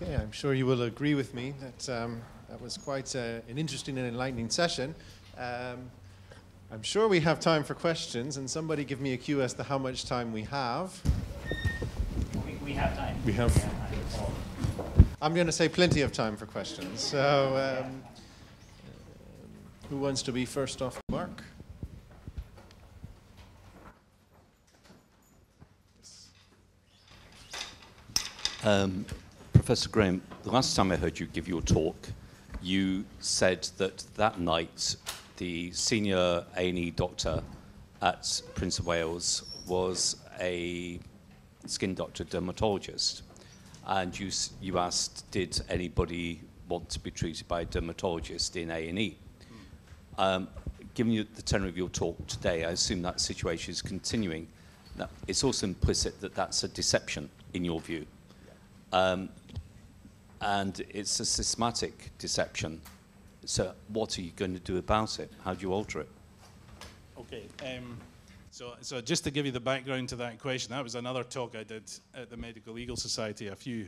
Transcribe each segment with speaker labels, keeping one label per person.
Speaker 1: Okay, I'm sure you will agree with me that that was quite an interesting and enlightening session. I'm sure we have time for questions, and somebody give me a cue as to how much time we have.
Speaker 2: We have time.
Speaker 1: We have. I'm going to say plenty of time for questions. So, who wants to be first off the mark?
Speaker 3: Professor Graham, the last time I heard you give your talk, you said that that night the senior A&E doctor at Prince of Wales was a skin doctor dermatologist, and you asked, did anybody want to be treated by a dermatologist in A&E? Given you the tenor of your talk today, I assume that situation is continuing. Now, it's also implicit that that's a deception in your view. And it's a systematic deception. So what are you going to do about it? How do you alter it?
Speaker 4: Okay. So just to give you the background to that question, that was another talk I did at the Medical Legal Society a few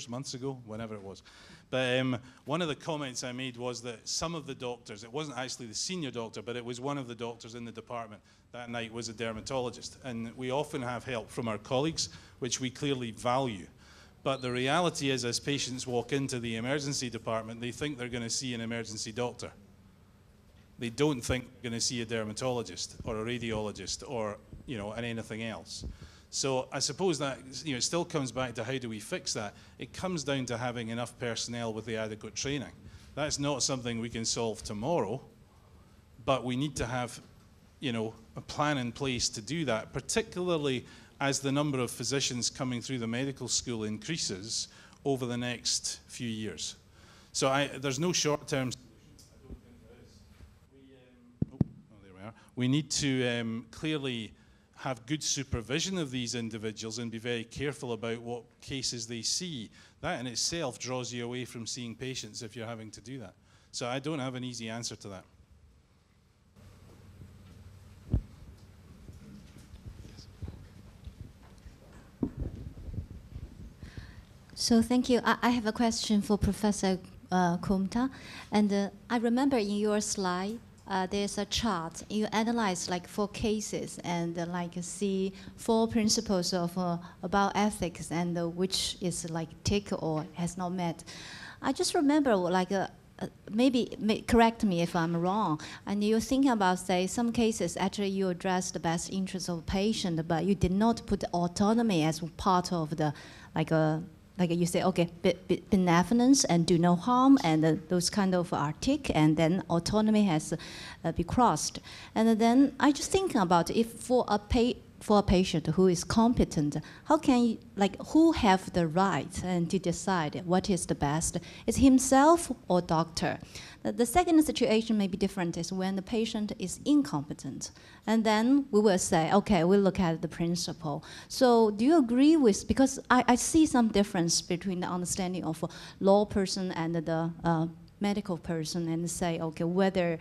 Speaker 4: months ago, whenever it was. But one of the comments I made was that some of the doctors, it wasn't actually the senior doctor, but it was one of the doctors in the department that night was a dermatologist. And we often have help from our colleagues, which we clearly value. But the reality is, as patients walk into the emergency department, they think they're going to see an emergency doctor. They don't think they're going to see a dermatologist or a radiologist or, and anything else. So I suppose that, it still comes back to how do we fix that? It comes down to having enough personnel with the adequate training. That's not something we can solve tomorrow, but we need to have, a plan in place to do that, particularly as the number of physicians coming through the medical school increases over the next few years. So there's no short-term solution. I don't think there is. There we are. We need to clearly have good supervision of these individuals and be very careful about what cases they see. That in itself draws you away from seeing patients if you're having to do that. So I don't have an easy answer to that.
Speaker 5: So thank you. I have a question for Professor Comte. And I remember in your slide, there's a chart. You analyze like 4 cases and see 4 principles of about ethics and which is like tick or has not met. I just remember maybe correct me if I'm wrong. And you think about, say, some cases actually you address the best interest of the patient, but you did not put autonomy as part of the like you say, okay, benevolence and do no harm, and those kind of are tick, and then autonomy has be crossed. And then I just think about if for a patient who is competent, how can you, who have the right and to decide what is the best? Is himself or doctor? The second situation may be different is when the patient is incompetent. And then we will say, okay, we'll look at the principle. So do you agree with, because I see some difference between the understanding of a law person and the medical person, and say, okay, whether,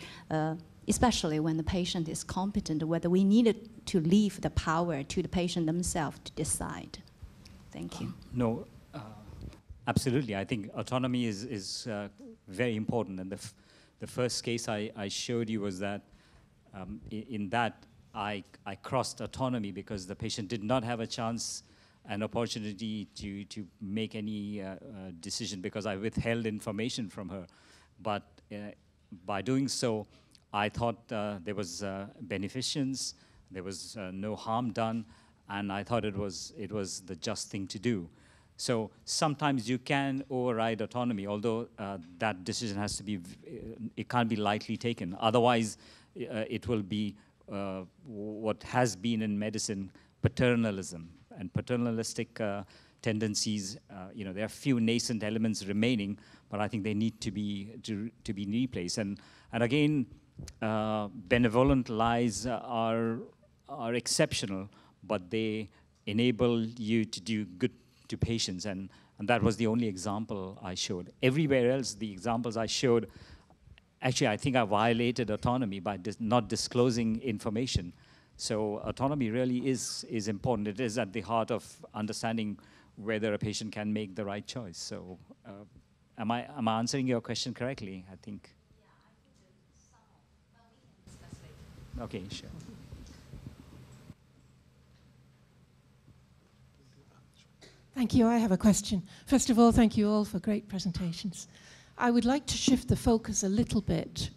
Speaker 5: especially when the patient is competent, whether we needed to leave the power to the patient themselves to decide. Thank you.
Speaker 2: No, absolutely. I think autonomy is very important. And the first case I showed you was that in that I crossed autonomy because the patient did not have a chance, an opportunity to make any decision because I withheld information from her. But by doing so, I thought there was beneficence, there was no harm done, and I thought it was the just thing to do. So sometimes you can override autonomy, although that decision has to be, it can't be lightly taken. Otherwise, it will be what has been in medicine, paternalism and paternalistic tendencies. There are few nascent elements remaining, but I think they need to be replaced. And again, benevolent lies are exceptional, but they enable you to do good to patients, and that was the only example I showed. Everywhere else, the examples I showed, actually I think I violated autonomy by not disclosing information. So autonomy really is important. It is at the heart of understanding whether a patient can make the right choice. So am I answering your question correctly? I think.
Speaker 5: Yeah, I put some, but we can discuss later.
Speaker 2: Okay, sure.
Speaker 6: Thank you. I have a question. First of all, thank you all for great presentations. I would like to shift the focus a little bit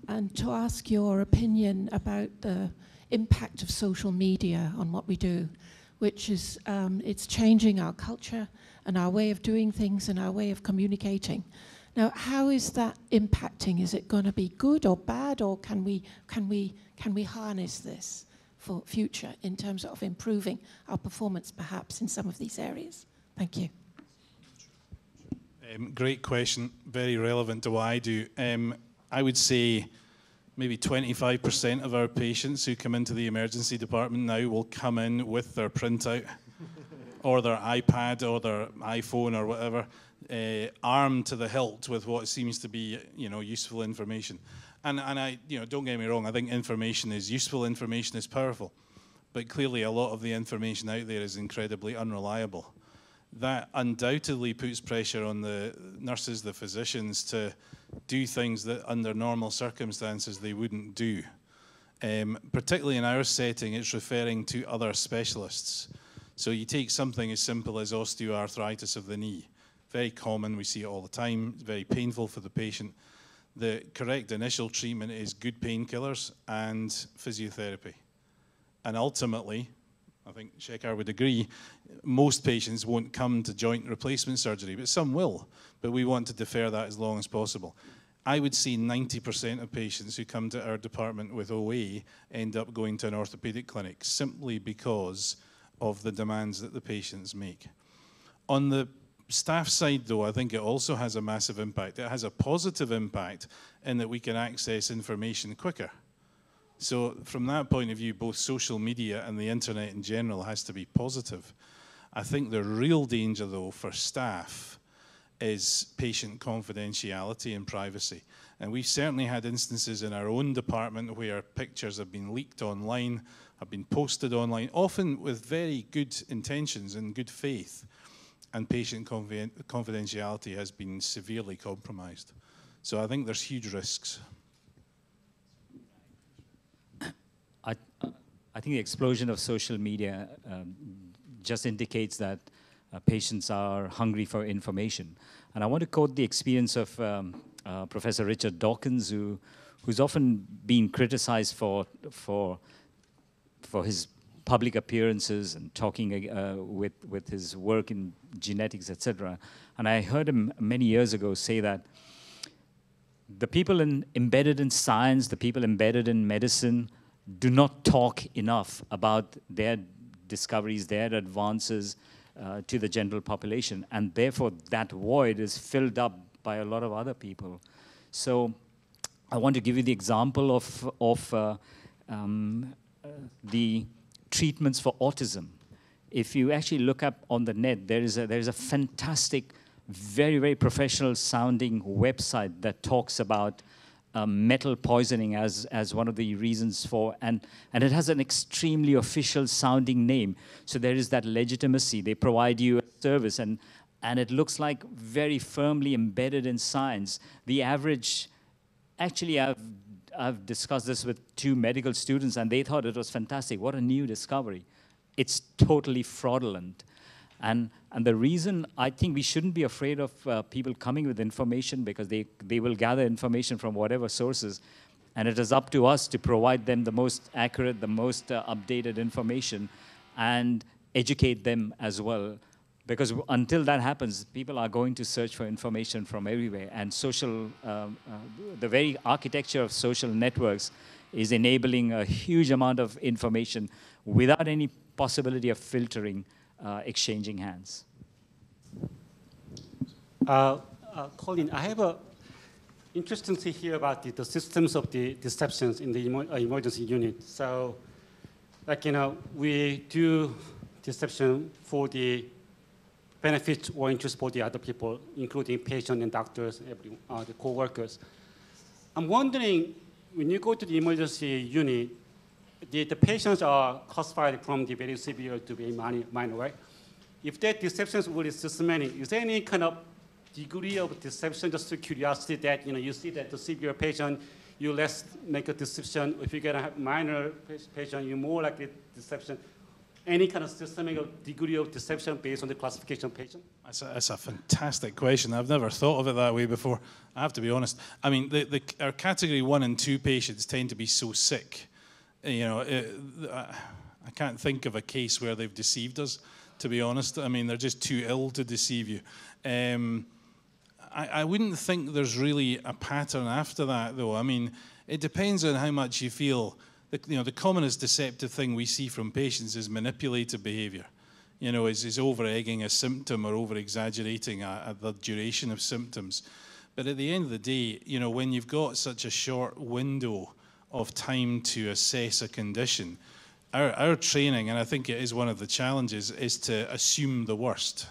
Speaker 6: and to ask your opinion about the impact of social media on what we do, which is it's changing our culture and our way of doing things and our way of communicating. Now, how is that impacting? Is it going to be good or bad, or can we harness this for future in terms of improving our performance perhaps in some of these areas? Thank you.
Speaker 4: Great question, very relevant to what I do. I would say maybe 25% of our patients who come into the emergency department now will come in with their printout or their iPad or their iPhone or whatever, armed to the hilt with what seems to be, useful information. And I, don't get me wrong, I think information is useful, information is powerful, but clearly a lot of the information out there is incredibly unreliable. That undoubtedly puts pressure on the nurses, the physicians, to do things that under normal circumstances they wouldn't do. Particularly in our setting, it's referring to other specialists. So you take something as simple as osteoarthritis of the knee. Very common, we see it all the time, very painful for the patient. The correct initial treatment is good painkillers and physiotherapy. And ultimately, I think Shekhar would agree, most patients won't come to joint replacement surgery, but some will. But we want to defer that as long as possible. I would say 90% of patients who come to our department with OA end up going to an orthopedic clinic simply because of the demands that the patients make. On the staff side, though, I think it also has a massive impact. It has a positive impact in that we can access information quicker. So from that point of view, both social media and the internet in general has to be positive. I think the real danger, though, for staff is patient confidentiality and privacy. And we've certainly had instances in our own department where pictures have been leaked online, have been posted online, often with very good intentions and good faith, and patient confidentiality has been severely compromised. So I think there's huge risks.
Speaker 2: I think the explosion of social media just indicates that patients are hungry for information. And I want to quote the experience of Professor Richard Dawkins, who's often been criticized for his public appearances and talking with his work in genetics, etc. And I heard him many years ago say that the people embedded in science, the people embedded in medicine, do not talk enough about their discoveries, their advances to the general population. And therefore, that void is filled up by a lot of other people. So I want to give you the example of the treatments for autism. If you actually look up on the net, there is a fantastic, very, very professional sounding website that talks about metal poisoning as one of the reasons for, and it has an extremely official sounding name. So there is that legitimacy. They provide you a service, and it looks like very firmly embedded in science. The average, actually I've discussed this with 2 medical students, and they thought it was fantastic. What a new discovery. It's totally fraudulent. And the reason I think we shouldn't be afraid of people coming with information, because they will gather information from whatever sources, and it is up to us to provide them the most accurate, the most updated information, and educate them as well. Because until that happens, people are going to search for information from everywhere. And the very architecture of social networks is enabling a huge amount of information without any possibility of filtering, exchanging hands.
Speaker 7: Colin, I have an interesting thing here about the systems of the deceptions in the emergency unit. So, we do deception for the benefits or interest for the other people, including patients and doctors, the co-workers. I'm wondering, when you go to the emergency unit, the patients are classified from the very severe to very minor, right? if that deception is really systematic, is there any kind of degree of deception, just to curiosity that, you see that the severe patient, you less make a deception. If you get a minor patient, you more likely deception. Any kind of systemic degree of deception based on the classification of patient?
Speaker 4: That's a fantastic question. I've never thought of it that way before. I have to be honest. I mean, our category 1 and 2 patients tend to be so sick. I can't think of a case where they've deceived us, to be honest. I mean, they're just too ill to deceive you. I wouldn't think there's really a pattern after that, though. I mean, it depends on how much you feel. The commonest deceptive thing we see from patients is manipulative behavior. Is over-egging a symptom or over-exaggerating the duration of symptoms. But at the end of the day, when you've got such a short window of time to assess a condition, our training, and I think it is one of the challenges, is to assume the worst.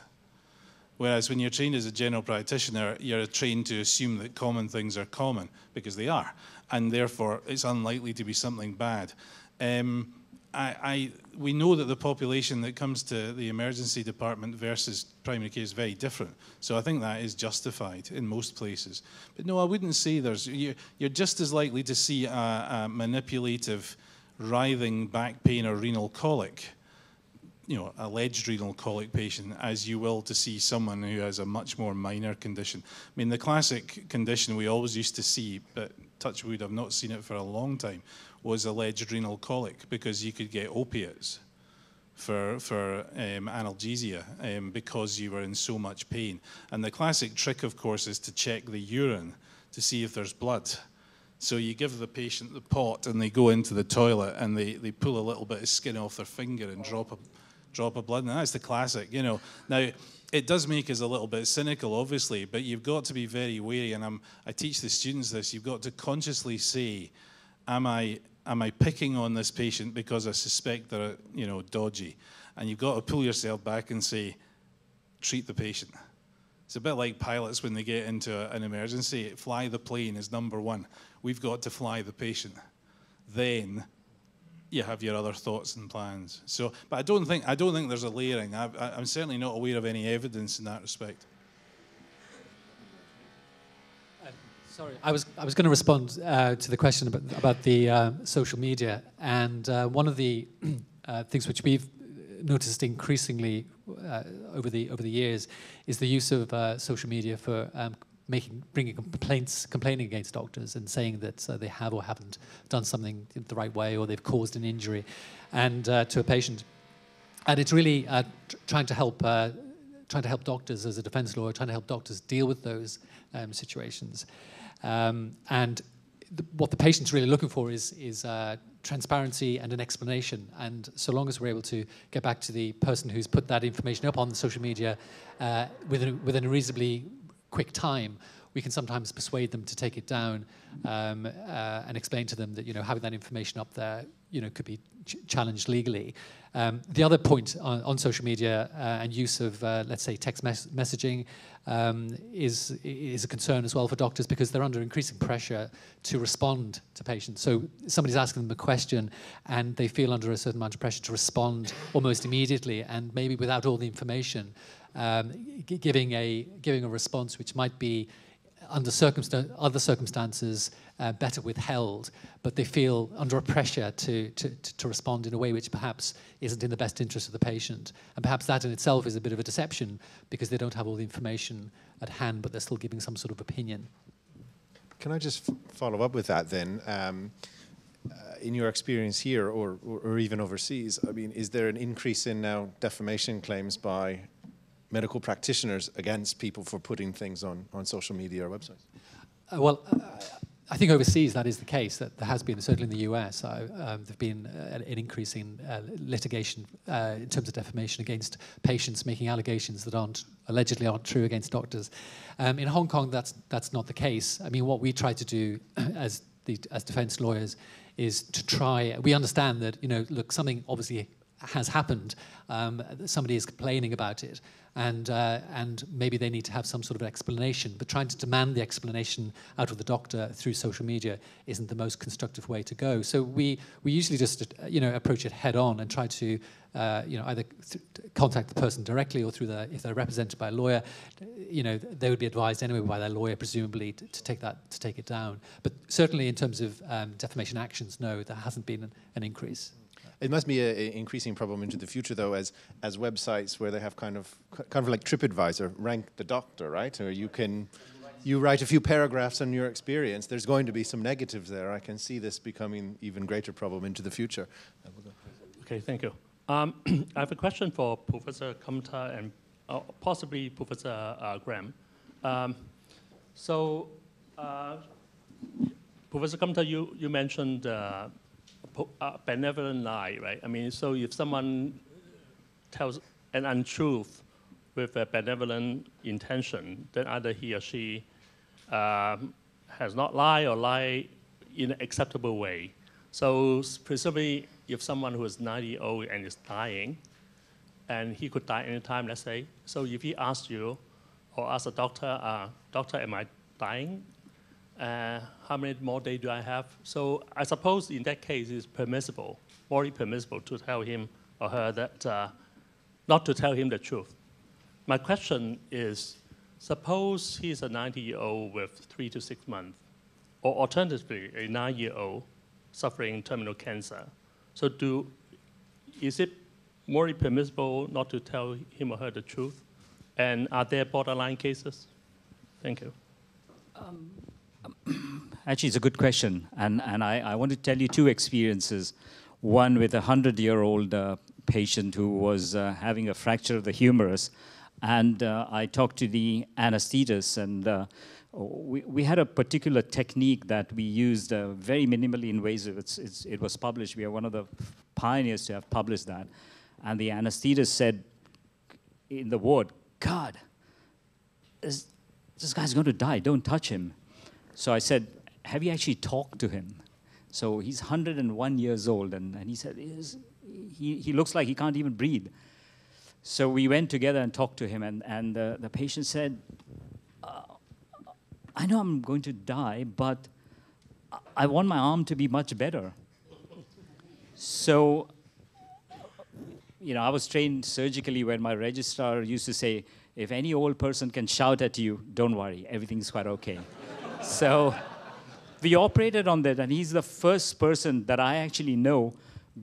Speaker 4: Whereas when you're trained as a general practitioner, you're trained to assume that common things are common, because they are, and therefore it's unlikely to be something bad. We know that the population that comes to the emergency department versus primary care is very different. So I think that is justified in most places. But no, I wouldn't say you're just as likely to see a manipulative, writhing back pain or renal colic, alleged renal colic patient, as you will to see someone who has a much more minor condition. I mean, the classic condition we always used to see, but touch wood, I've not seen it for a long time, was alleged renal colic, because you could get opiates for analgesia because you were in so much pain. And the classic trick, of course, is to check the urine to see if there's blood. So you give the patient the pot and they go into the toilet and they pull a little bit of skin off their finger and drop a blood. And that's the classic, Now, it does make us a little bit cynical, obviously, but you've got to be very wary. And I teach the students this. You've got to consciously say, am I picking on this patient because I suspect they're, dodgy? And you've got to pull yourself back and say, treat the patient. It's a bit like pilots when they get into an emergency. Fly the plane is number one. We've got to fly the patient. Then you have your other thoughts and plans. So, but I don't think there's a layering. I'm certainly not aware of any evidence in that respect.
Speaker 8: Sorry, I was going to respond to the question about the social media, and one of the things which we've noticed increasingly over the years is the use of social media for bringing complaining against doctors and saying that they have or haven't done something the right way, or they've caused an injury and to a patient. And it's really trying to help doctors as a defense lawyer, trying to help doctors deal with those situations. And what the patient's really looking for is transparency and an explanation. And so long as we're able to get back to the person who's put that information up on the social media within a reasonably quick time, we can sometimes persuade them to take it down and explain to them that having that information up there could be challenged legally. The other point on social media and use of let's say text messaging is a concern as well for doctors, because they're under increasing pressure to respond to patients. So somebody's asking them a question and they feel under a certain amount of pressure to respond almost immediately, and maybe without all the information, giving a response which might be under other circumstances better withheld, but they feel under a pressure to respond in a way which perhaps isn't in the best interest of the patient. And perhaps that in itself is a bit of a deception, because they don't have all the information at hand, but they're still giving some sort of opinion.
Speaker 1: Can I just follow up with that then? In your experience here or even overseas, I mean, is there an increase in now defamation claims by medical practitioners against people for putting things on social media or websites?
Speaker 8: I think overseas that is the case. That there has been, certainly in the US, there's been an increase in litigation in terms of defamation against patients making allegations that allegedly aren't true against doctors. In Hong Kong, that's not the case. I mean, what we try to do as defense lawyers is to try. We understand that look, something obviously has happened. Somebody is complaining about it, and maybe they need to have some sort of explanation. But trying to demand the explanation out of the doctor through social media isn't the most constructive way to go. So we usually just approach it head on and try to either contact the person directly or through if they're represented by a lawyer, they would be advised anyway by their lawyer, presumably, to take it down. But certainly in terms of defamation actions, no, there hasn't been an increase.
Speaker 1: It must be an increasing problem into the future, though, as websites where they have kind of like TripAdvisor rank the doctor, right? Or you write a few paragraphs on your experience. There's going to be some negatives there. I can see this becoming even greater problem into the future.
Speaker 9: Okay, thank you. I have a question for Professor Comte and possibly Professor Graham. Professor Comte, you mentioned benevolent lie, right? I mean, so if someone tells an untruth with a benevolent intention, then either he or she has not lied or lied in an acceptable way. So presumably, if someone who is 90-year-old and is dying, and he could die anytime, let's say, so if he asks you or asks a doctor, doctor, am I dying? How many more days do I have? So I suppose in that case it's permissible, morally permissible to tell him or her that, not to tell him the truth. My question is, suppose he's a 90-year-old with 3 to 6 months, or alternatively, a 9-year-old suffering terminal cancer. So is it morally permissible not to tell him or her the truth? And are there borderline cases? Thank you.
Speaker 2: Actually, it's a good question. And I want to tell you 2 experiences. One with a 100-year-old patient who was having a fracture of the humerus. And I talked to the anesthetist, and we had a particular technique that we used, very minimally invasive. It was published. We are one of the pioneers to have published that. And the anesthetist said in the ward, God, this guy's going to die. Don't touch him. So I said, have you actually talked to him? So he's 101 years old, and he said, he looks like he can't even breathe. So we went together and talked to him, and the patient said, I know I'm going to die, but I want my arm to be much better. So, I was trained surgically when my registrar used to say, if any old person can shout at you, don't worry, everything's quite okay. So we operated on that, and he's the first person that I actually know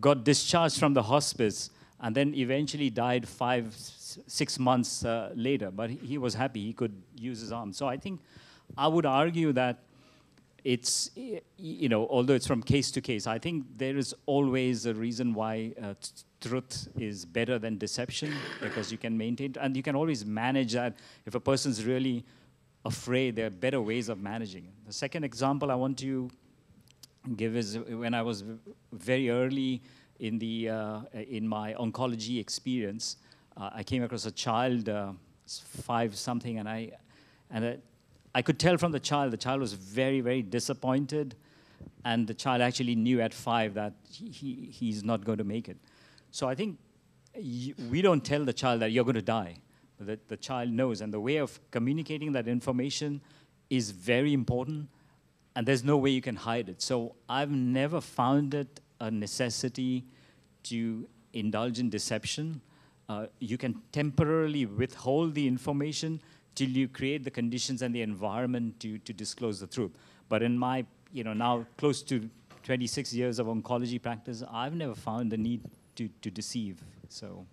Speaker 2: got discharged from the hospice and then eventually died 5-6 months later. But he was happy, he could use his arm. So I think I would argue that it's, although it's from case to case, I think there is always a reason why truth is better than deception, because you can maintain, and you can always manage that. If a person's really afraid, there are better ways of managing it. The second example I want to give is when I was very early in my oncology experience, I came across a child, 5-something, and I could tell from the child was very, very disappointed, and the child actually knew at 5 that he's not going to make it. So I think we don't tell the child that you're going to die. The child knows, and the way of communicating that information is very important, and there's no way you can hide it. So I've never found it a necessity to indulge in deception. You can temporarily withhold the information till you create the conditions and the environment to disclose the truth. But in my, now close to 26 years of oncology practice, I've never found the need to deceive. So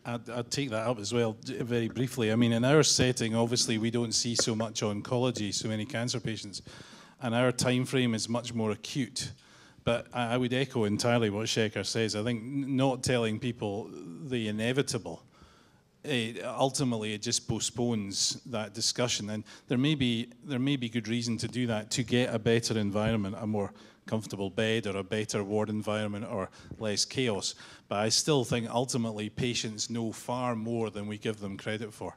Speaker 4: I'd take that up as well, very briefly. I mean, in our setting, obviously, we don't see so much oncology, so many cancer patients, and our time frame is much more acute. But I would echo entirely what Shekhar says. I think not telling people the inevitable, ultimately it just postpones that discussion. And there may be good reason to do that, to get a better environment, a more comfortable bed or a better ward environment or less chaos. But I still think ultimately patients know far more than we give them credit for,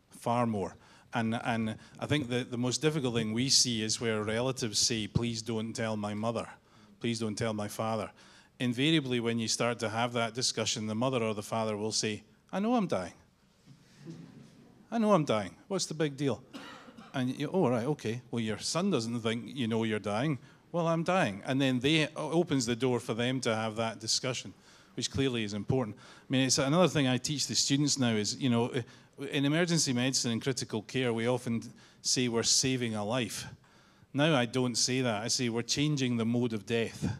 Speaker 4: far more. And I think the most difficult thing we see is where relatives say, please don't tell my mother, please don't tell my father. invariably when you start to have that discussion, the mother or the father will say, I know I'm dying. I know I'm dying. What's the big deal? And you, oh, right, okay. Well, your son doesn't think you know you're dying. Well, I'm dying. And then they opens the door for them to have that discussion, which clearly is important. I mean, it's another thing I teach the students now is, you know, in emergency medicine and critical care, we often say we're saving a life. Now I don't say that. I say we're changing the mode of death.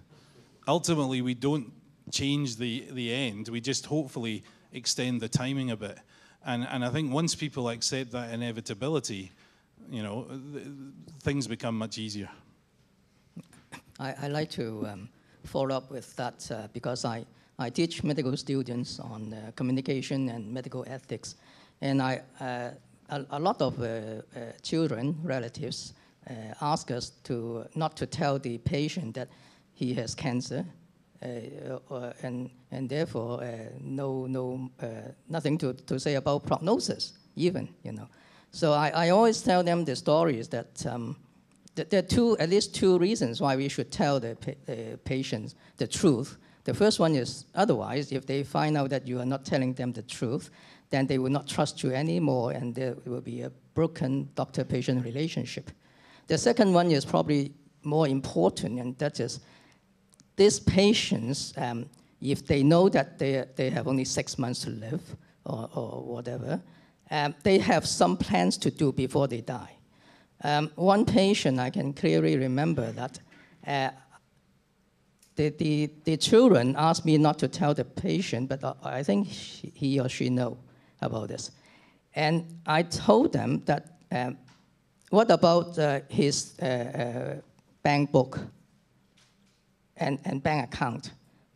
Speaker 4: Ultimately, we don't change the end. We just hopefully extend the timing a bit. And I think once people accept that inevitability, you know, things become much easier.
Speaker 10: I like to follow up with that because I teach medical students on communication and medical ethics. And a lot of children, relatives, ask us not to tell the patient that he has cancer, and therefore nothing to say about prognosis even, you know. So I always tell them the stories that there are at least two reasons why we should tell the patients the truth. The first one is otherwise, if they find out that you are not telling them the truth, then they will not trust you anymore, and there will be a broken doctor-patient relationship. The second one is probably more important, and that is these patients, if they know that they have only 6 months to live or whatever, they have some plans to do before they die. One patient, I can clearly remember that the children asked me not to tell the patient, but I think he or she know about this. And I told them that, what about his bank book and bank account?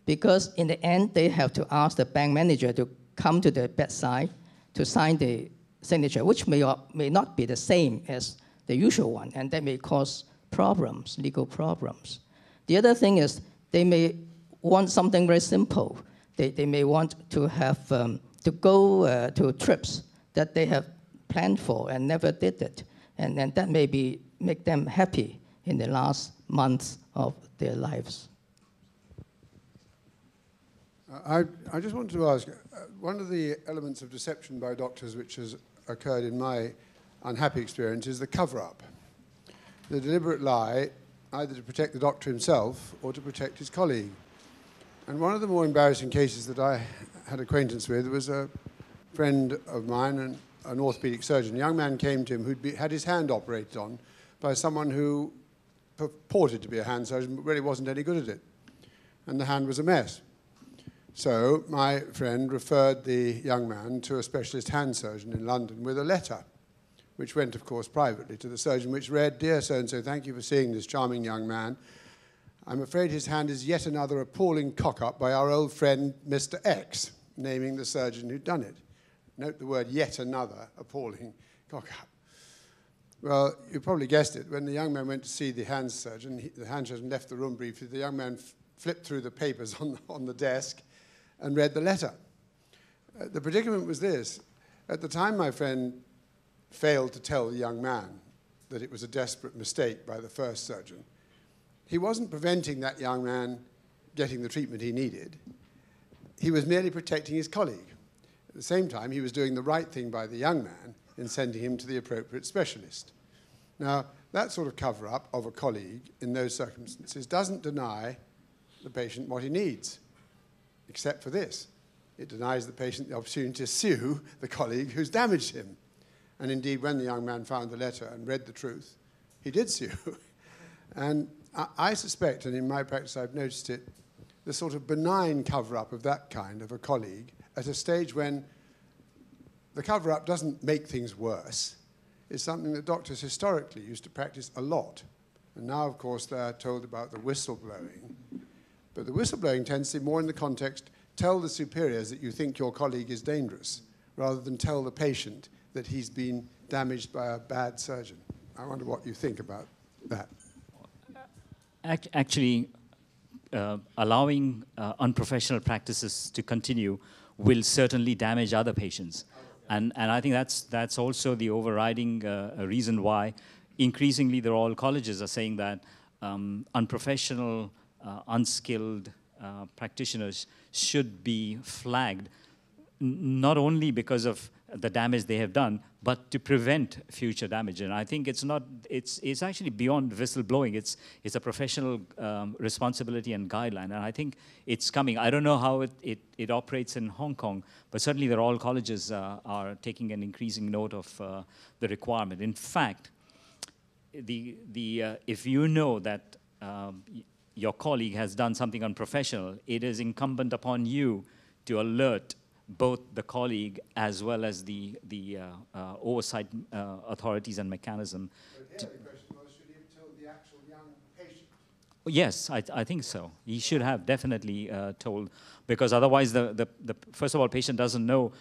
Speaker 10: Because in the end, they have to ask the bank manager to come to the bedside to sign the signature, which may or may not be the same as the usual one, and that may cause problems, legal problems. The other thing is they may want something very simple. They may want to have to go to trips that they have planned for and never did it, and that may make them happy in the last months of their lives.
Speaker 11: I just wanted to ask, one of the elements of deception by doctors which has occurred in my unhappy experience is the cover-up. The deliberate lie, either to protect the doctor himself or to protect his colleague. And one of the more embarrassing cases that I had acquaintance with was a friend of mine, an orthopedic surgeon. A young man came to him who'd had his hand operated on by someone who purported to be a hand surgeon but really wasn't any good at it. And the hand was a mess. So my friend referred the young man to a specialist hand surgeon in London with a letter, which went, of course, privately to the surgeon, which read, "Dear so-and-so, thank you for seeing this charming young man. I'm afraid his hand is yet another appalling cock-up by our old friend, Mr. X," naming the surgeon who'd done it. Note the word "yet another appalling cock-up." Well, you probably guessed it. When the young man went to see the hand surgeon, the hand surgeon left the room briefly. The young man flipped through the papers on the desk and read the letter. The predicament was this. At the time, my friend failed to tell the young man that it was a desperate mistake by the first surgeon. He wasn't preventing that young man getting the treatment he needed. He was merely protecting his colleague. At the same time, he was doing the right thing by the young man in sending him to the appropriate specialist. Now, that sort of cover-up of a colleague in those circumstances doesn't deny the patient what he needs, except for this. It denies the patient the opportunity to sue the colleague who's damaged him. And indeed, when the young man found the letter and read the truth, he did sue. And I suspect, and in my practice I've noticed it, the sort of benign cover-up of that kind of a colleague at a stage when the cover-up doesn't make things worse is something that doctors historically used to practice a lot. And now, of course, they're told about the whistleblowing. But the whistleblowing tends to be more in the context, tell the superiors that you think your colleague is dangerous, rather than tell the patient that he's been damaged by a bad surgeon. I wonder what you think about that.
Speaker 2: Actually, allowing unprofessional practices to continue will certainly damage other patients. And I think that's also the overriding reason why increasingly the Royal Colleges are saying that unprofessional, unskilled practitioners should be flagged, not only because of the damage they have done, but to prevent future damage. And I think it's actually beyond whistleblowing. It's a professional responsibility and guideline. And I think it's coming. I don't know how it operates in Hong Kong, but certainly the Royal Colleges are taking an increasing note of the requirement. In fact, if you know that your colleague has done something unprofessional, it is incumbent upon you to alert both the colleague as well as the oversight authorities and mechanism.
Speaker 11: But here the question was, should he have told the actual young patient?
Speaker 2: Yes, I think so. He should have definitely told, because otherwise, first of all, patient doesn't know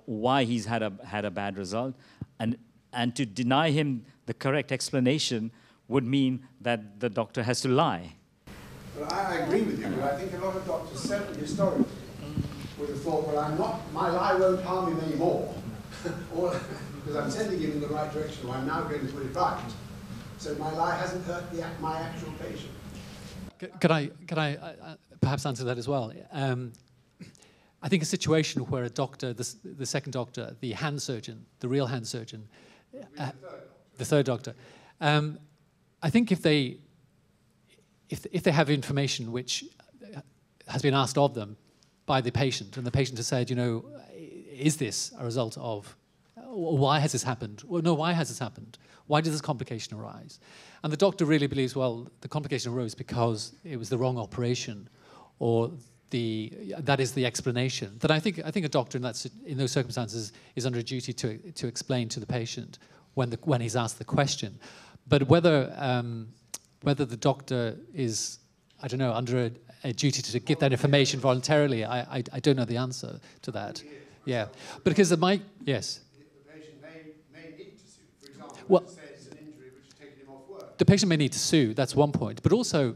Speaker 2: why he's had a bad result, and to deny him the correct explanation would mean that the doctor has to lie.
Speaker 11: Well, I agree with you, but I think a lot of doctors, certainly historically, would have thought, well, my lie won't harm him anymore, because I'm sending him in the right direction, or I'm now going to put it right. So my lie hasn't hurt my actual patient.
Speaker 8: Can I perhaps answer that as well? I think a situation where a doctor, the second doctor, the hand surgeon, the real hand surgeon, the third doctor, I think if they have information which has been asked of them by the patient, and the patient has said, is this a result of, why has this happened? Well, no, why has this happened? Why did this complication arise? And the doctor really believes, well, the complication arose because it was the wrong operation, or that is the explanation. Then I think a doctor in those circumstances is under a duty to explain to the patient when he's asked the question. But whether the doctor is, I don't know, under a duty to give that information voluntarily, I don't know the answer to that. Yeah, because yes.
Speaker 11: The patient may need to sue, for example,
Speaker 8: well,
Speaker 11: say it's an injury which has taken him off work.
Speaker 8: The patient may need to sue, that's one point. But also,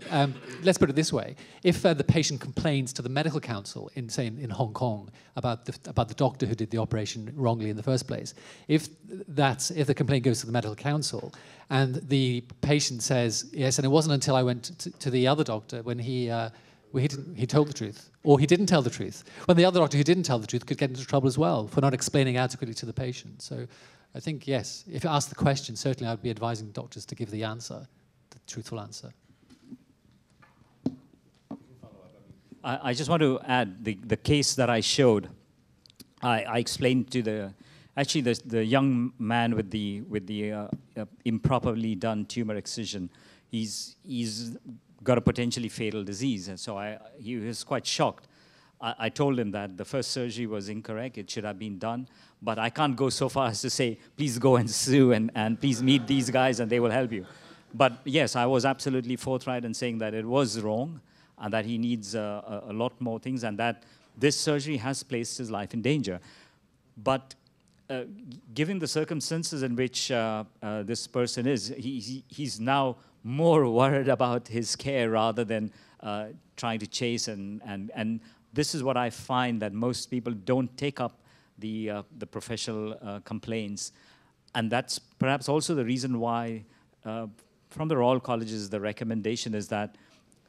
Speaker 8: let's put it this way, if the patient complains to the medical council in Hong Kong about the doctor who did the operation wrongly in the first place, if the complaint goes to the medical council and the patient says, yes, and it wasn't until I went to the other doctor when he told the truth, or he didn't tell the truth. When the other doctor who didn't tell the truth could get into trouble as well for not explaining adequately to the patient. So I think, yes, if you ask the question, certainly I'd be advising doctors to give the answer, the truthful answer.
Speaker 2: I just want to add the case that I showed. I explained to the young man with the improperly done tumor excision. He's got a potentially fatal disease, and so he was quite shocked. I told him that the first surgery was incorrect, it should have been done, but I can't go so far as to say, please go and sue and please meet these guys and they will help you. But yes, I was absolutely forthright in saying that it was wrong and that he needs a lot more things, and that this surgery has placed his life in danger. But given the circumstances in which this person is, he's now more worried about his care rather than trying to chase, and this is what I find, that most people don't take up the professional complaints, and that's perhaps also the reason why from the Royal Colleges the recommendation is that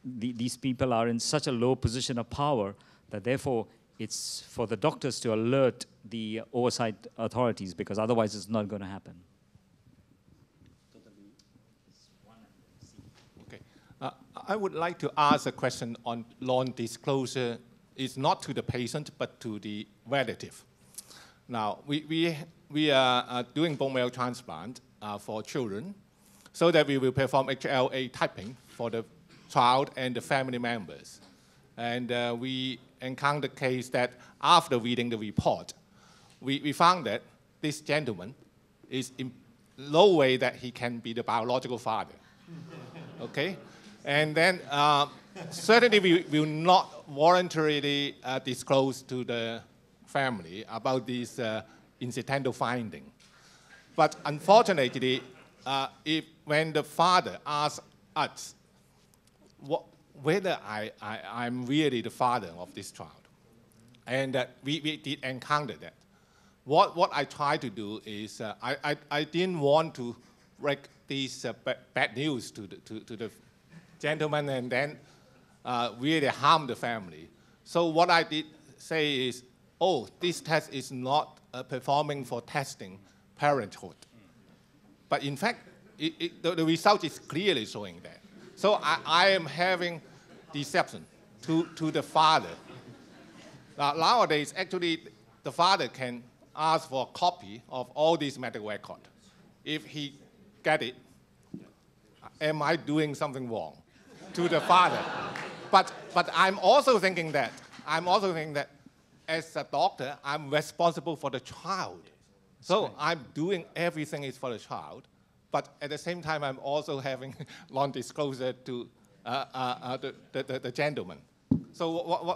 Speaker 2: these people are in such a low position of power that therefore it's for the doctors to alert the oversight authorities, because otherwise it's not going to happen.
Speaker 12: I would like to ask a question on non-disclosure. It's not to the patient, but to the relative. Now, we are doing bone marrow transplant for children, so that we will perform HLA typing for the child and the family members. And we encountered a case that after reading the report, we found that this gentleman is in no way that he can be the biological father. Okay? And then certainly we will not voluntarily disclose to the family about this incidental finding. But unfortunately, when the father asks us whether I'm really the father of this child, and we did encounter that. What I tried to do is I didn't want to break this bad news to the gentleman, and then really harm the family. So what I did say is, oh, this test is not performing for testing parenthood. But in fact, the result is clearly showing that. So I am having deception to the father. Nowadays, actually, the father can ask for a copy of all these medical records. If he get it, am I doing something wrong to the father? But I'm also thinking that as a doctor, I'm responsible for the child. So I'm doing everything is for the child, but at the same time, I'm also having non-disclosure to the gentleman. So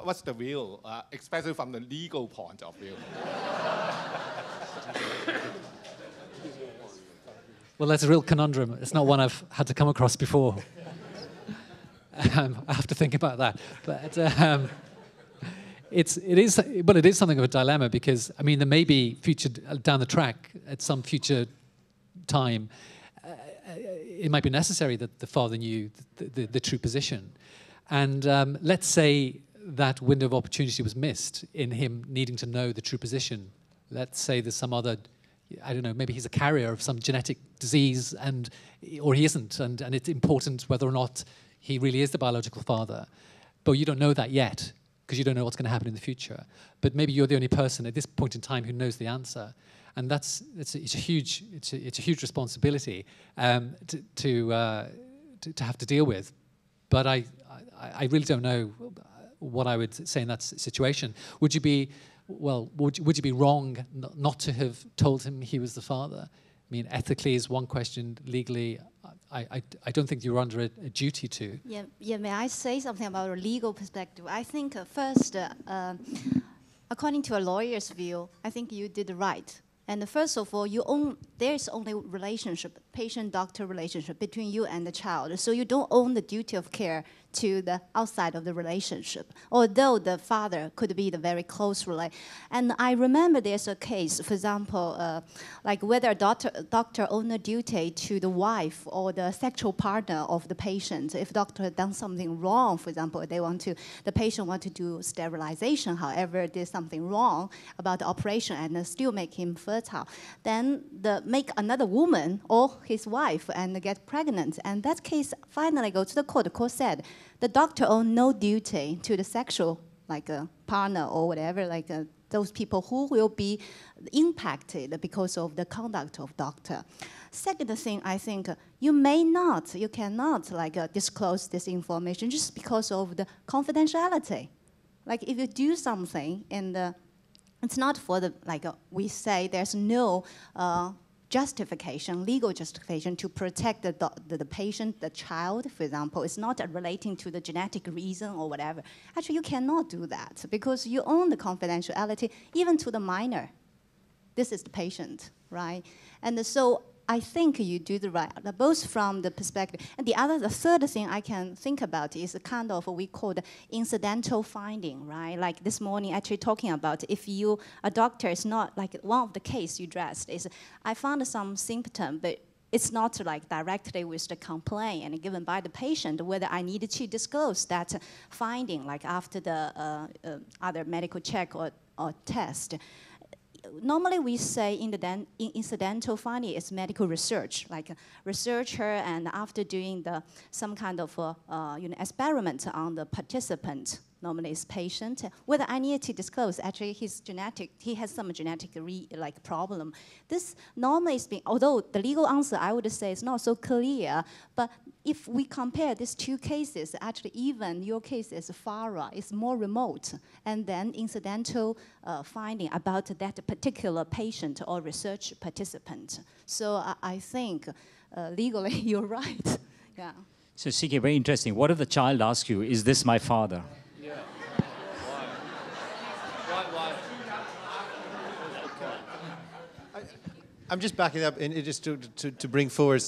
Speaker 12: what's the real, especially from the legal point of view?
Speaker 8: Well, that's a real conundrum. It's not one I've had to come across before. I have to think about that. But it is something of a dilemma because, I mean, there may be future down the track at some future time, it might be necessary that the father knew the true position. And let's say that window of opportunity was missed in him needing to know the true position. Let's say there's some other, I don't know, maybe he's a carrier of some genetic disease or he isn't, and it's important whether or not he really is the biological father. But you don't know that yet because you don't know what's going to happen in the future. But maybe you're the only person at this point in time who knows the answer. And it's a huge responsibility to have to deal with. But I really don't know what I would say in that situation. Would you be wrong not to have told him he was the father? I mean, ethically is one question. Legally, I don't think you're under a duty to.
Speaker 5: Yeah. May I say something about a legal perspective? I think first, according to a lawyer's view, I think you did right. And first of all, there's only relationship, patient-doctor relationship between you and the child. So you don't own the duty of care to the outside of the relationship, although the father could be the very close relation. And I remember there's a case, for example, like whether a doctor owns a duty to the wife or the sexual partner of the patient. If doctor has done something wrong, for example, the patient wants to do sterilization, however, there's something wrong about the operation and still make him fertile, then make another woman or his wife and get pregnant. And that case finally goes to the court. The court said, the doctor owns no duty to the sexual, like a partner or whatever, like those people who will be impacted because of the conduct of doctor. Second thing, I think you cannot like disclose this information just because of the confidentiality. Like if you do something and it's not for the, like we say there's no justification, legal justification to protect the patient, the child, for example. It's not relating to the genetic reason or whatever. Actually, you cannot do that because you own the confidentiality even to the minor. This is the patient, right? And so I think you do the right, both from the perspective. And the third thing I can think about is a kind of what we call the incidental finding, right? Like this morning, actually talking about if a doctor is not, like one of the case you addressed is, I found some symptom, but it's not like directly with the complaint and given by the patient, whether I needed to disclose that finding, like after the other medical check or test. Normally we say incidental finding is medical research, like a researcher and after doing some kind of experiment on the participant, normally it's patient, whether I need to disclose actually he has some genetic problem. This normally is being, although the legal answer I would say is not so clear, but if we compare these two cases, actually even your case is FARA, is more remote, and then incidental finding about that particular patient or research participant. So I think legally you're right. Yeah.
Speaker 2: So CK, very interesting. What if the child asks you, is this my father?
Speaker 12: Yeah. Why?
Speaker 1: I'm just backing up and just to bring forward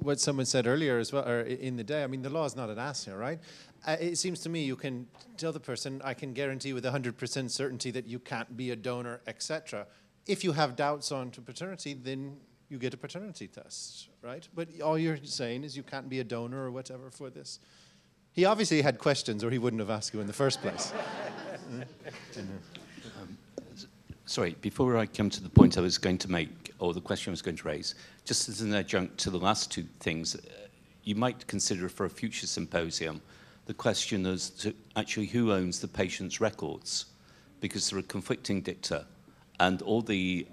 Speaker 1: what someone said earlier as well, or in the day. I mean, the law is not an ass here, right? It seems to me you can tell the person, I can guarantee with 100% certainty that you can't be a donor, etc. If you have doubts on to paternity, then you get a paternity test, right? But all you're saying is you can't be a donor or whatever for this. He obviously had questions or he wouldn't have asked you in the first place.
Speaker 3: Sorry, before I come to the point I was going to make, or the question I was going to raise, just as an adjunct to the last two things, you might consider for a future symposium the question as to actually who owns the patient's records, because there are conflicting dicta, and all the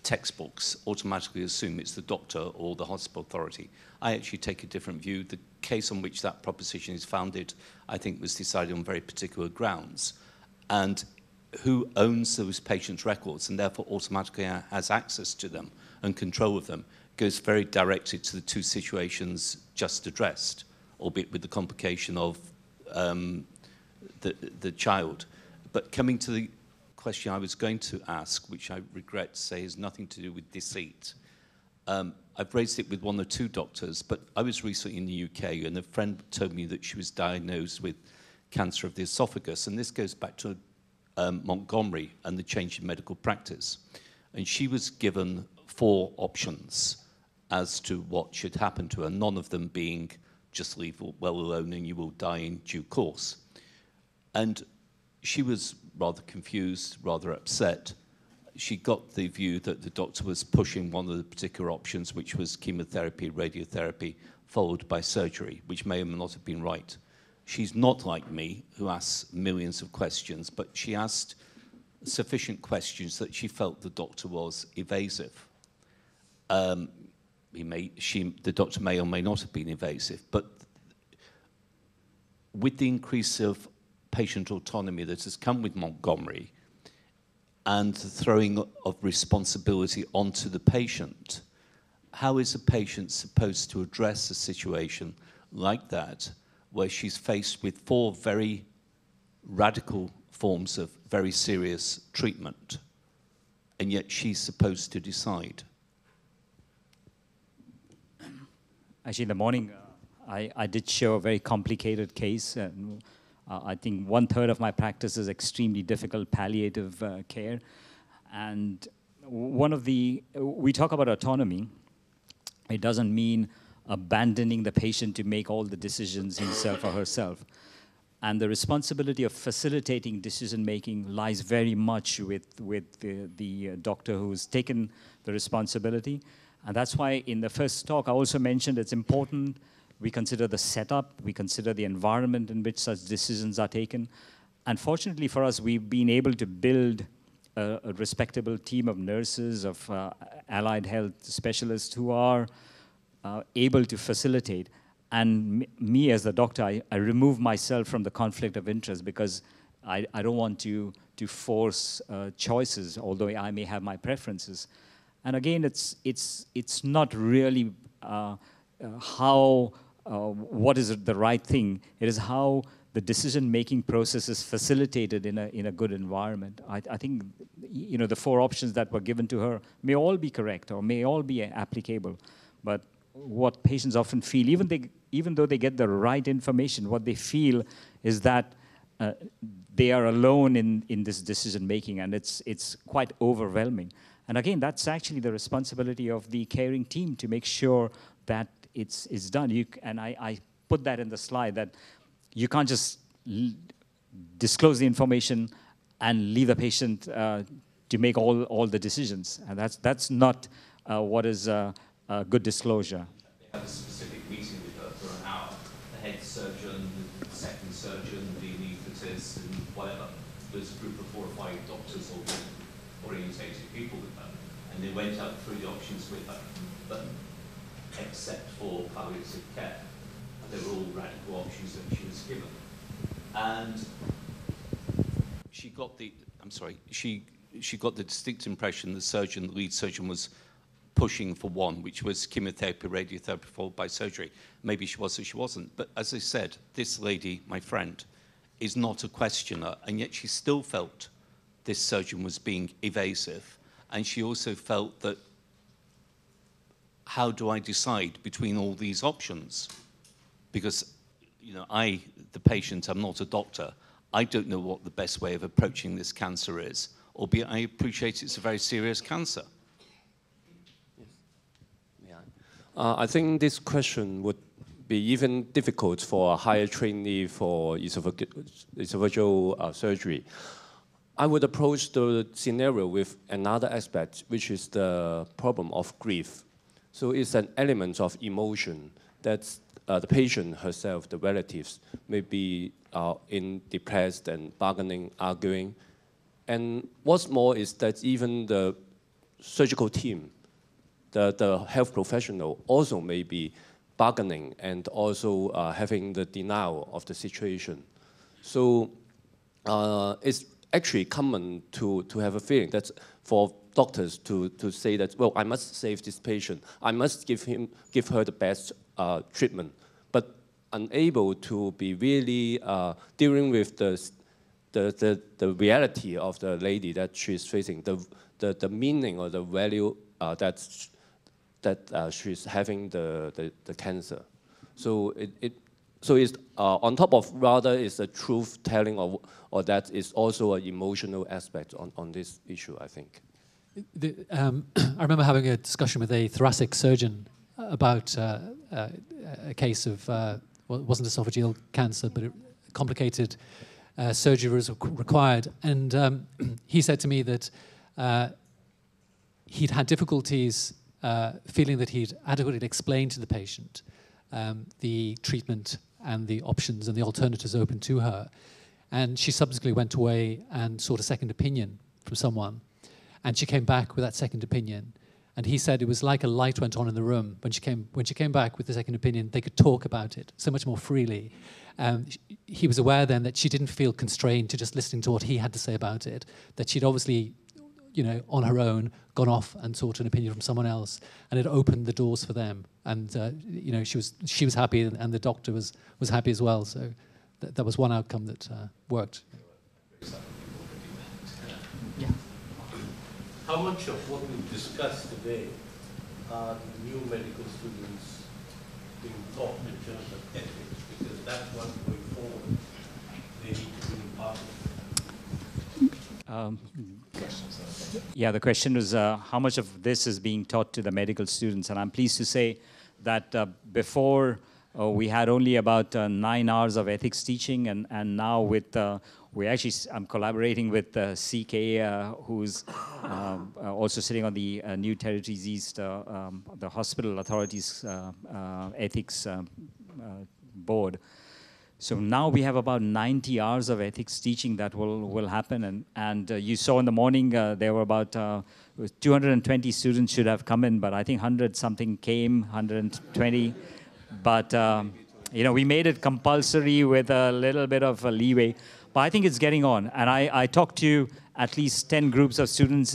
Speaker 3: textbooks automatically assume it's the doctor or the hospital authority. I actually take a different view. The case on which that proposition is founded, I think, was decided on very particular grounds. And who owns those patients' records and therefore automatically has access to them and control of them goes very directly to the two situations just addressed, albeit with the complication of the child. But coming to the question I was going to ask, which I regret to say has nothing to do with deceit. I've raised it with one or two doctors, but I was recently in the UK and a friend told me that she was diagnosed with cancer of the esophagus, and this goes back to Montgomery and the change in medical practice. And she was given 4 options as to what should happen to her, none of them being just leave well alone and you will die in due course. And she was rather confused, rather upset. She got the view that the doctor was pushing one of the particular options, which was chemotherapy, radiotherapy, followed by surgery, which may or may not have been right. She's not like me, who asks millions of questions, but she asked sufficient questions that she felt the doctor was evasive. The doctor may or may not have been evasive, but with the increase of patient autonomy that has come with Montgomery and the throwing of responsibility onto the patient, how is a patient supposed to address a situation like that where she's faced with 4 very radical forms of very serious treatment, and yet she's supposed to decide?
Speaker 2: Actually, in the morning, I did show a very complicated case. And I think 1/3 of my practice is extremely difficult palliative care. And we talk about autonomy. It doesn't mean abandoning the patient to make all the decisions himself or herself. And the responsibility of facilitating decision-making lies very much with the doctor who's taken the responsibility. And that's why in the first talk, I also mentioned it's important we consider the setup, we consider the environment in which such decisions are taken. And fortunately for us, we've been able to build a respectable team of nurses, of allied health specialists who are able to facilitate. And me as the doctor, I remove myself from the conflict of interest because I don't want to force choices, although I may have my preferences. And again, it's not really what is the right thing. It is how the decision-making process is facilitated in a good environment. I think the 4 options that were given to her may all be correct or may all be applicable, but what patients often feel, even though they get the right information, what they feel is that they are alone in this decision-making, and it's quite overwhelming. And again, that's actually the responsibility of the caring team to make sure that it's done. And I put that in the slide, that you can't just disclose the information and leave the patient to make all the decisions. And that's not what is good disclosure.
Speaker 3: They had a specific meeting with her for an hour. The head surgeon, the second surgeon, the anaesthetist, and whatever. There's a group of 4 or 5 doctors or orientated people with her. And they went up through the options with her. But except for palliative care, they were all radical options that she was given. And she got the distinct impression the lead surgeon was pushing for one, which was chemotherapy, radiotherapy, followed by surgery. Maybe she was or she wasn't. But as I said, this lady, my friend, is not a questioner, and yet she still felt this surgeon was being evasive. And she also felt that, how do I decide between all these options? Because, the patient, I'm not a doctor. I don't know what the best way of approaching this cancer is, albeit I appreciate it's a very serious cancer.
Speaker 13: I think this question would be even difficult for a higher trainee for esophageal surgery. I would approach the scenario with another aspect, which is the problem of grief. So it's an element of emotion that the patient herself, the relatives, may be in depressed and bargaining, arguing. And what's more is that even the surgical team, the health professional also may be bargaining and also having the denial of the situation. So it's actually common to have a feeling that for doctors to say that, well, I must save this patient, I must give her the best treatment, but unable to be really dealing with the reality of the lady that she's facing, the meaning or the value that she's having the cancer. So it's on top of rather is a truth telling or that is also an emotional aspect on this issue, I think.
Speaker 8: I remember having a discussion with a thoracic surgeon about a case of, well, it wasn't esophageal cancer, but complicated surgery was required. And he said to me that he'd had difficulties feeling that he'd adequately explained to the patient the treatment and the options and the alternatives open to her. And she subsequently went away and sought a second opinion from someone. And she came back with that second opinion. And he said it was like a light went on in the room. When she came back with the second opinion, they could talk about it so much more freely. He was aware then that she didn't feel constrained to just listening to what he had to say about it, that she'd obviously, you know, on her own, gone off and sought an opinion from someone else, and it opened the doors for them. And you know, she was happy, and the doctor was happy as well. So that was one outcome that worked.
Speaker 10: Yeah.
Speaker 14: How much of what we discussed today are new medical students being taught in terms of ethics? Because that's what going forward they need to be part of.
Speaker 2: Yeah, the question was how much of this is being taught to the medical students, and I'm pleased to say that before we had only about 9 hours of ethics teaching, and now with I'm collaborating with CK, who's also sitting on the New Territories East, the Hospital Authorities Ethics Board. So now we have about 90 hours of ethics teaching that will happen, and you saw in the morning there were about 220 students should have come in, but I think 100 something came, 120. But you know, we made it compulsory with a little bit of a leeway. But I think it's getting on, and I talked to at least 10 groups of students.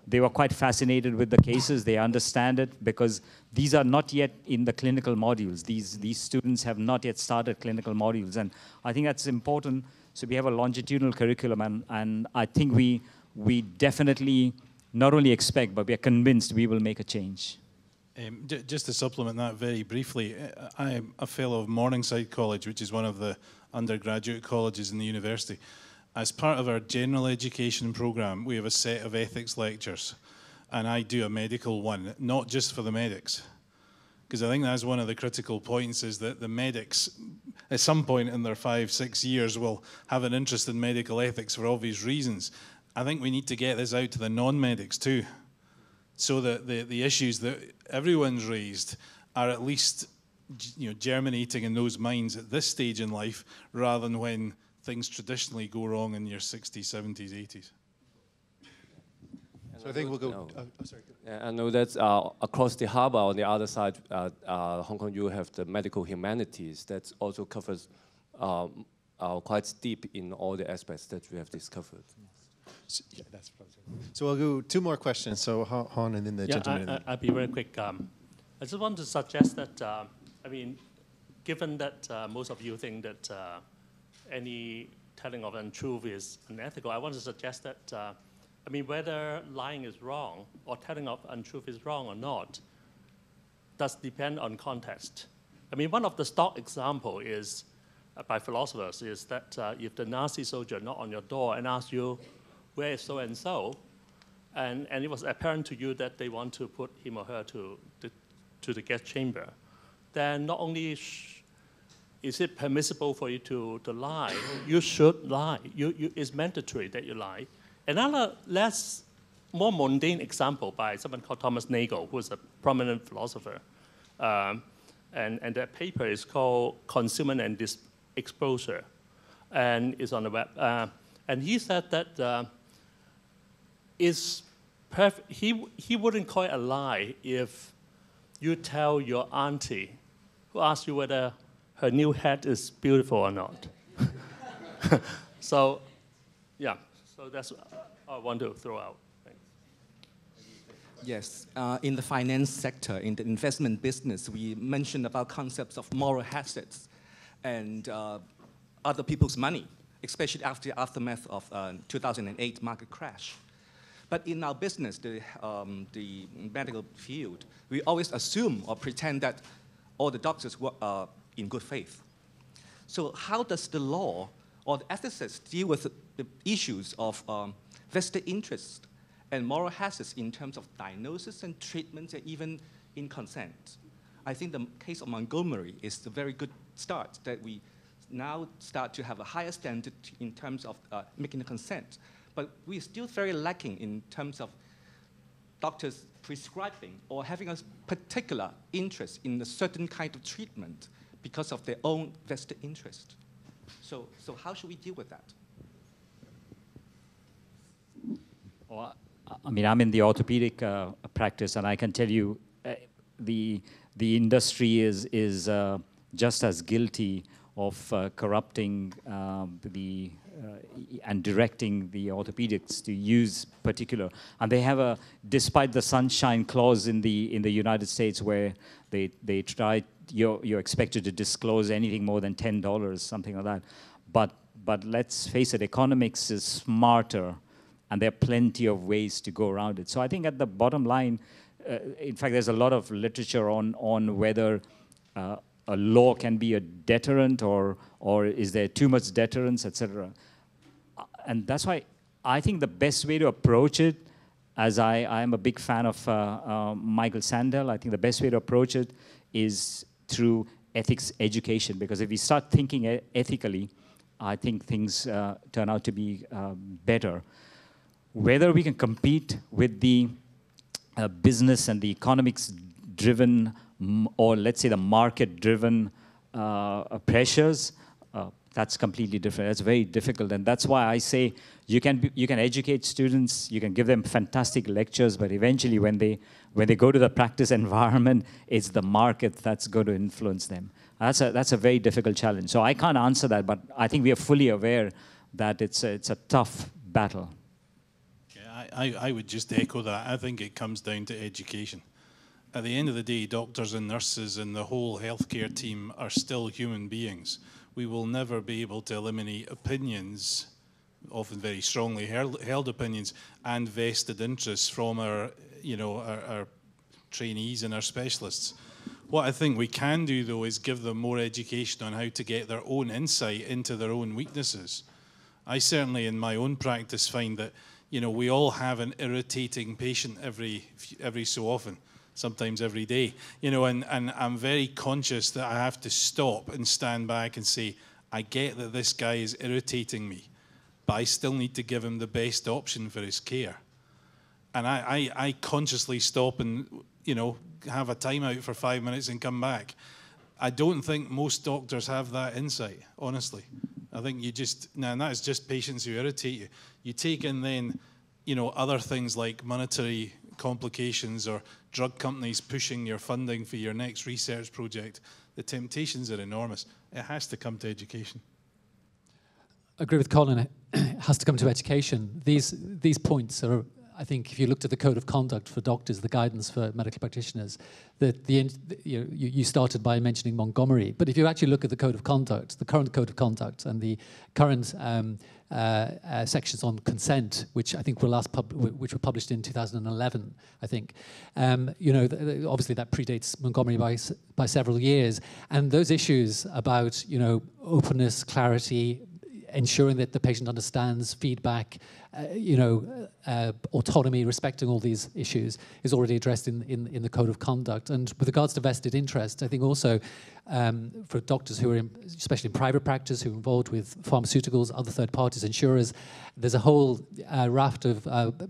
Speaker 2: They were quite fascinated with the cases. They understand it because these are not yet in the clinical modules. These students have not yet started clinical modules, and I think that's important. So we have a longitudinal curriculum, and I think we definitely not only expect, but we are convinced we will make a change.
Speaker 4: Just to supplement that very briefly, I am a fellow of Morningside College, which is one of the undergraduate colleges in the university. As part of our general education program, we have a set of ethics lectures, and I do a medical one, not just for the medics, because I think that's one of the critical points, is that the medics, at some point in their 5-6 years, will have an interest in medical ethics for obvious reasons. I think we need to get this out to the non-medics too, so that the issues that everyone's raised are at least, you know, germinating in those minds at this stage in life, rather than when things traditionally go wrong in your 60s, 70s, 80s.
Speaker 1: So I think we'll go. Sorry.
Speaker 13: I know that across the harbor on the other side, Hong Kong, you have the medical humanities that also covers quite deep in all the aspects that we have discovered.
Speaker 1: Yeah, that's so we'll go 2 more questions. So Han and then the gentleman.
Speaker 9: I'll be very quick. I just want to suggest that, I mean, given that most of you think that any telling of untruth is unethical, I want to suggest that, I mean, whether lying is wrong or telling of untruth is wrong or not does depend on context. I mean, one of the stock example is, by philosophers, is that if the Nazi soldier knocked on your door and asked you, where is so-and-so, and it was apparent to you that they want to put him or her to the gas chamber, then not only is it permissible for you to lie? You should lie. It's mandatory that you lie. Another more mundane example by someone called Thomas Nagel, who is a prominent philosopher. And that paper is called Concealment and Exposure, and it's on the web. And he said that he wouldn't call it a lie if you tell your auntie, who asks you whether her new hat is beautiful or not. So, yeah, so that's what I want to throw out.
Speaker 15: Yes, in the finance sector, in the investment business, we mentioned about concepts of moral hazards and other people's money, especially after the aftermath of 2008 market crash. But in our business, the medical field, we always assume or pretend that all the doctors are in good faith. So how does the law or the ethicists deal with the issues of vested interest and moral hazards in terms of diagnosis and treatment and even in consent? I think the case of Montgomery is a very good start, that we now start to have a higher standard in terms of making the consent. But we're still very lacking in terms of doctors prescribing or having a particular interest in a certain kind of treatment because of their own vested interest. So how should we deal with that?
Speaker 2: Well, I mean, I'm in the orthopedic practice, and I can tell you the industry is just as guilty of corrupting and directing the orthopedics to use particular. And they have despite the sunshine clause in the United States, where they try, you're expected to disclose anything more than $10, something like that. But let's face it, economics is smarter, and there are plenty of ways to go around it. So I think at the bottom line, in fact, there's a lot of literature on whether a law can be a deterrent or is there too much deterrence, etc. And that's why I think the best way to approach it, as I am a big fan of Michael Sandel, I think the best way to approach it is through ethics education, because if we start thinking ethically, I think things turn out to be better. Whether we can compete with the business and the economics-driven, or let's say the market-driven pressures, that's completely different. That's very difficult, and that's why I say you can educate students, you can give them fantastic lectures, but eventually when they go to the practice environment, it's the market that's going to influence them. That's a very difficult challenge. So I can't answer that, but I think we are fully aware that it's a tough battle.
Speaker 4: I would just echo that. I think it comes down to education. At the end of the day, doctors and nurses and the whole healthcare team are still human beings. We will never be able to eliminate opinions, often very strongly held opinions, and vested interests from our trainees and our specialists. What I think we can do, though, is give them more education on how to get their own insight into their own weaknesses. I certainly, in my own practice, find that we all have an irritating patient every so often, sometimes every day, and I'm very conscious that I have to stop and stand back and say, I get that this guy is irritating me, but I still need to give him the best option for his care. And I consciously stop and, have a timeout for 5 minutes and come back. I don't think most doctors have that insight, honestly. I think and that is just patients who irritate you. You take in then, other things like monetary complications or drug companies pushing your funding for your next research project. The temptations are enormous. It has to come to education.
Speaker 8: I agree with Colin. It has to come to education. These points are, I think, if you looked at the code of conduct for doctors, the guidance for medical practitioners, that you started by mentioning Montgomery, but if you actually look at the code of conduct, the current code of conduct, and the current sections on consent, which I think which were published in 2011, I think, obviously that predates Montgomery by several years, and those issues about openness, clarity, ensuring that the patient understands feedback, autonomy, respecting all these issues is already addressed in the code of conduct. And with regards to vested interest, I think also for doctors who are, especially in private practice, who are involved with pharmaceuticals, other third parties, insurers, there's a whole raft of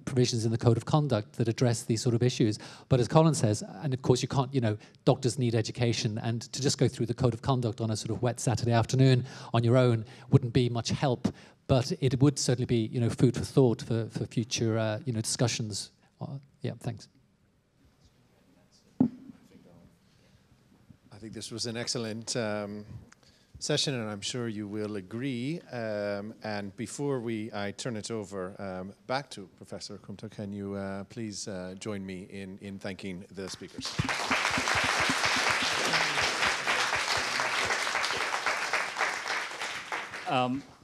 Speaker 8: provisions in the code of conduct that address these sort of issues. But as Colin says, and of course you can't, doctors need education, and to just go through the code of conduct on a sort of wet Saturday afternoon on your own wouldn't be much help. But it would certainly be, food for thought for future, discussions. Yeah, thanks.
Speaker 1: I think this was an excellent session, and I'm sure you will agree. And before I turn it over back to Professor Comte, can you please join me in thanking the speakers?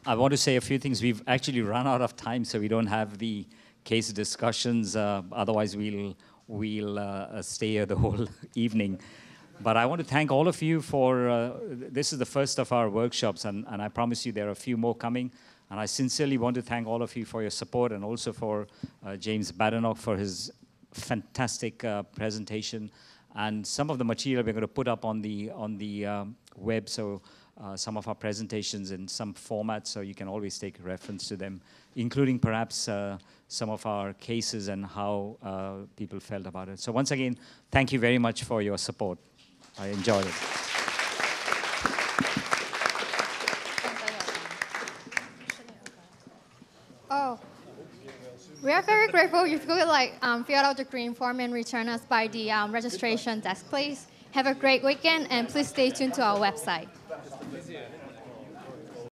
Speaker 2: I want to say a few things. We've actually run out of time, so we don't have the case discussions. Otherwise, we'll stay here the whole evening. But I want to thank all of you for, this is the first of our workshops, and I promise you there are a few more coming. And I sincerely want to thank all of you for your support, and also for James Badenoch for his fantastic presentation. And some of the material we're going to put up on the web, so some of our presentations in some formats, so you can always take reference to them, including perhaps some of our cases and how people felt about it. So once again, thank you very much for your support. I enjoyed it.
Speaker 16: Oh, we are very grateful. You could fill out the green form and return us by the registration desk, please. Have a great weekend, and please stay tuned to our website.